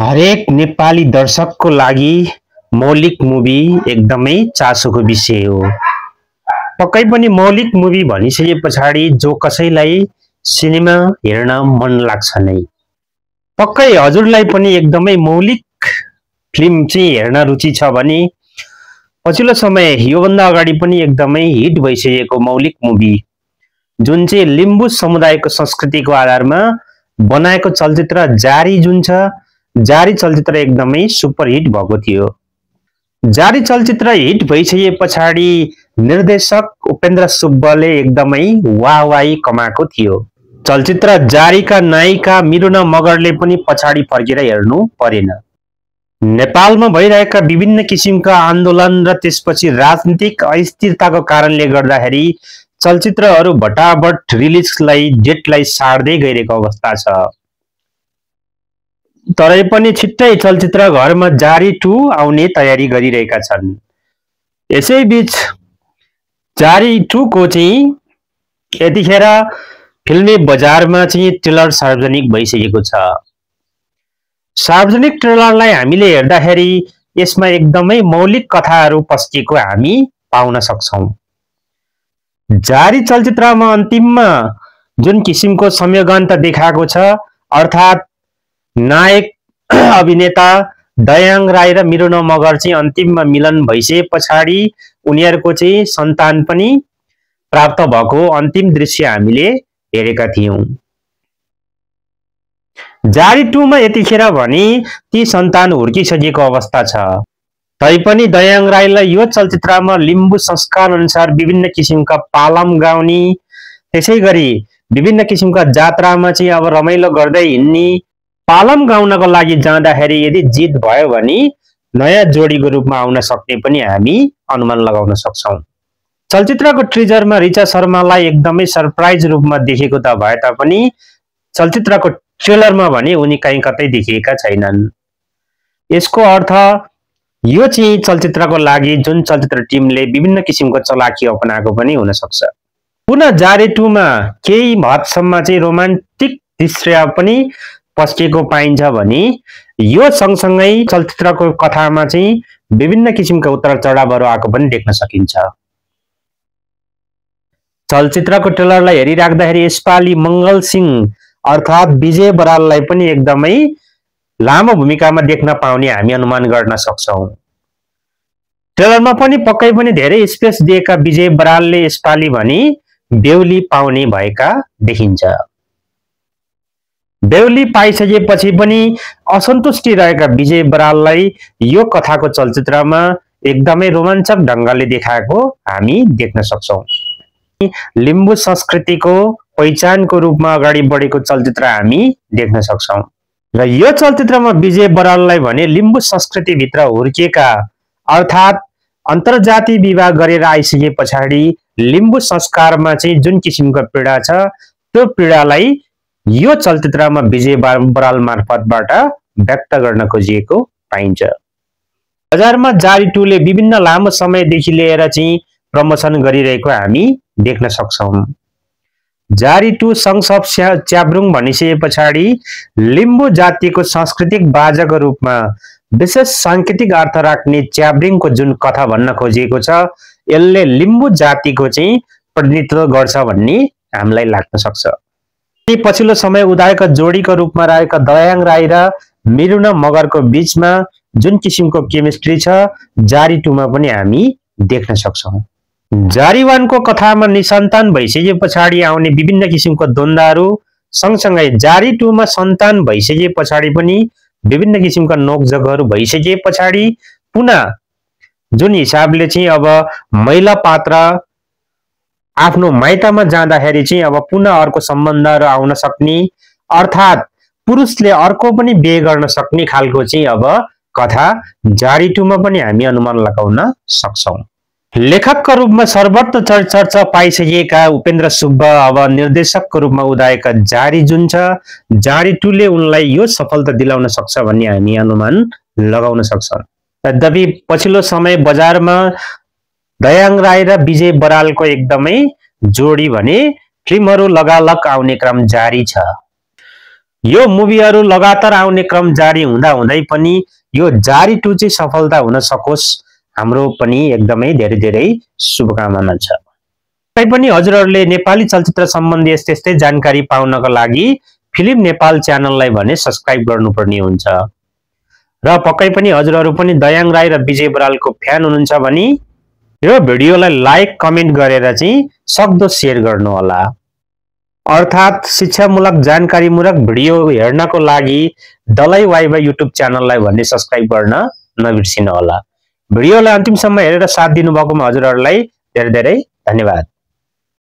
हरेक नेपाली दर्शकको लागि मौलिक मुभी एकदमै चासोको विषय हो। पक्कै पनि मौलिक मुभी भनिसके पछाडि जो कसैलाई सिनेमा हेर्न मन लाग्छ नै। पक्कै हजुरलाई पनि एकदमै मौलिक फिल्म चाहिँ हेर्न रुचि छ भने पछिल्लो समय योभन्दा अगाडि पनि एकदमै हिट भइसकेको मौलिक मुभी जुन चाहिँ लिम्बू समुदायको संस्कृतिको आधारमा बनाएको चलचित्र जारी जुन छ, जारी चलचित्र एकदमै सुपरहिट भएको थियो। जारी चलचित्र हिट भइसके पछाडि निर्देशक उपेन्द्र सुब्बाले एकदमै वाहवाही कमाएको थियो। चलचित्र जारीका नायिका मिरुना मगरले पनि पछाडि फर्केर हेर्नु परेन। नेपालमा भइरहेका विभिन्न किसिमका आन्दोलन र त्यसपछि राजनीतिक अस्थिरताको कारणले गर्दाखेरि चलचित्रहरू भटाभट रिलिजलाई डेटलाई सार्दै गइरहेको अवस्था छ। तरै पनि छिट्टै चलचित्र घरमा जारी 2 आउने तयारी गरिरहेका छन्। यसैबीच जारी 2 को चाहिँ यतिखेर फिल्मी बजारमा चाहिँ ट्रेलर सार्वजनिक भइसकेको छ। सार्वजनिक ट्रेलरलाई हामीले हेर्दाखेरि यसमा एकदमै मौलिक कथाहरू पस्किएको हामी पाउन सक्छौं। जारी चलचित्रमा अन्तिममा जुन किसिमको संयोगन्त देखाएको छ, अर्थात् नायक अभिनेता दयाङ राई र मिरुना मगर चाहिँ अन्तिममा मिलन भइसके पछाडि उनीहरूको चाहिँ सन्तान पनि प्राप्त भएको अन्तिम दृश्य हामीले हेरेका थियौं। जारी 2 मा यतिखेर भने ती सन्तान हुर्किसकेको अवस्था छ। तैपनि दयाङ राईलाई यो चलचित्रमा लिम्बू संस्कार अनुसार विभिन्न किसिमका पालम गाउने, त्यसैगरी विभिन्न किसिमका जात्रामा चाहिँ अब रमाइलो गर्दै हिँड्ने, पालम गाउनको लागि जाँदाखेरि यदि जित भयो भने नयाँ जोडीको रूपमा आउन सक्ने पनि हामी अनुमान लगाउन सक्छौं। चलचित्रको ट्रिजरमा रिचा शर्मालाई एकदमै सरप्राइज रूपमा देखेको त भए तापनि चलचित्रको ट्रेलरमा भने उनी कहीँ कतै देखिएका छैनन्। यसको अर्थ यो चाहिँ चलचित्रको लागि जुन चलचित्र टिमले विभिन्न किसिमको चलाखी अपनाएको पनि हुन सक्छ। पुनः जारी 2 मा केही हदसम्म चाहिँ रोमान्टिक दृश्य पनि पस्किएको पाइन्छ भने यो सँगसँगै चलचित्रको कथामा चाहिँ विभिन्न किसिमका उतार चढावहरू आएको पनि देख्न सकिन्छ। चलचित्रको ट्रेलरलाई हेरिराख्दाखेरि यसपालि मंगल सिंह अर्थात् विजय बराललाई पनि एकदमै लामो भूमिकामा देख्न पाउने हामी अनुमान गर्न सक्छौं। ट्रेलरमा पनि पक्कै पनि धेरै स्पेस दिएका विजय बरालले यसपालि भने बेहुली पाउने भएका देखिन्छ। बेहुली पाइसकेपछि पनि असन्तुष्टि रहेका विजय बराललाई यो कथाको चलचित्रमा एकदमै रोमाञ्चक ढंगले देखाएको हामी देख्न सक्छौं। लिम्बू संस्कृतिको पहिचानको रूपमा अगाडि बढेको चलचित्र हामी देख्न सक्छौं र यो चलचित्रमा विजय बराललाई भने लिम्बू संस्कृति भित्र हुर्किएका अर्थात् अन्तर्जातीय विवाह गरेर आइसके पछाडि लिम्बू संस्कारमा चाहिँ जुन किसिमको पीडा छ त्यो पीडालाई यो चलचित्रमा विजय बराल मार्फतबाट व्यक्त गर्न खोजिएको पाइन्छ। बजारमा जारी 2 ले विभिन्न लामो समयदेखि लिएर चाहिँ प्रमोसन गरिरहेको हामी देख्न सक्छौं। जारी 2 सङ्स अफ च्याब्रुङ भनिसके पछाडि लिम्बू जातिको सांस्कृतिक बाजाको रूपमा विशेष सांकेतिक अर्थ राख्ने च्याब्रुङको जुन कथा भन्न खोजिएको छ, यसले लिम्बू जातिको चाहिँ प्रतिनिधित्व गर्छ भन्ने हामीलाई लाग्न सक्छ। पछिल्लो समय उदायका जोडीको रूपमा रहेका दयाङ राई र मिरुना मगरको बीचमा जुन किसिमको केमिस्ट्री छ, जारी 2 मा पनि हामी देख्न सक्छौं। जारी 1 को कथामा निसन्तान भइसके पछाडि आउने विभिन्न किसिमको द्वन्द्वहरू सँगसँगै जारी 2 मा सन्तान भइसके पछाडि पनि विभिन्न किसिमका नोकझोकहरू भइसके पछाडि पुनः जुन हिसाबले चाहिँ अब महिला पात्र आफ्नो माइतमा जाँदाखेरि चाहिँ अब पुनः अर्को सम्बन्धहरू आउन सक्ने, अर्थात् पुरुषले अर्को पनि बिहे गर्न सक्ने खालको चाहिँ अब कथा जारी 2 मा पनि हामी अनुमान लगाउन सक्छौं। लेखकका रूपमा सर्वत्र चर्चा पाइसकेका उपेन्द्र सुब्बा अब निर्देशकको रूपमा उदाएका जारी जुन छ, जारी 2 ले उनलाई यो सफलता दिलाउन सक्छ भन्ने हामी अनुमान लगाउन सक्छौं। यद्यपि पछिल्लो समय बजारमा दयाङ राई र विजय बरालको एकदमै जोडी भने फिल्महरू लगालग आउने क्रम जारी छ। यो मुभीहरु लगातार आउने क्रम जारी हुँदा हुँदै पनि यो जारी 2 चाहिँ सफलता हुन सकोस्, हाम्रो पनि एकदमै धेरै धेरै शुभकामना छ। पनि हजुरहरुले नेपाली चलचित्र सम्बन्धी यस्तै जानकारी पाउनको लागि फिल्म नेपाल च्यानललाई भने सब्स्क्राइब गर्नुपर्ने हुन्छ। र पक्कै पनि हजुरहरु पनि दयाङ राई र विजय बरालको फ्यान हुनुहुन्छ भने यो भिडियोलाई लाइक कमेन्ट गरेर चाहिँ सक्दो शेयर गर्नु होला। अर्थात शिक्षामूलक जानकारीमूलक भिडियो हेर्नको लागि दलाई वाइवाई युट्युब च्यानललाई भने सब्स्क्राइब गर्न नबिर्सिनु होला। भिडियोलाई अन्तिमसम्म हेरेर साथ दिनुभएकोमा हजुरहरुलाई धेरै धेरै धन्यवाद।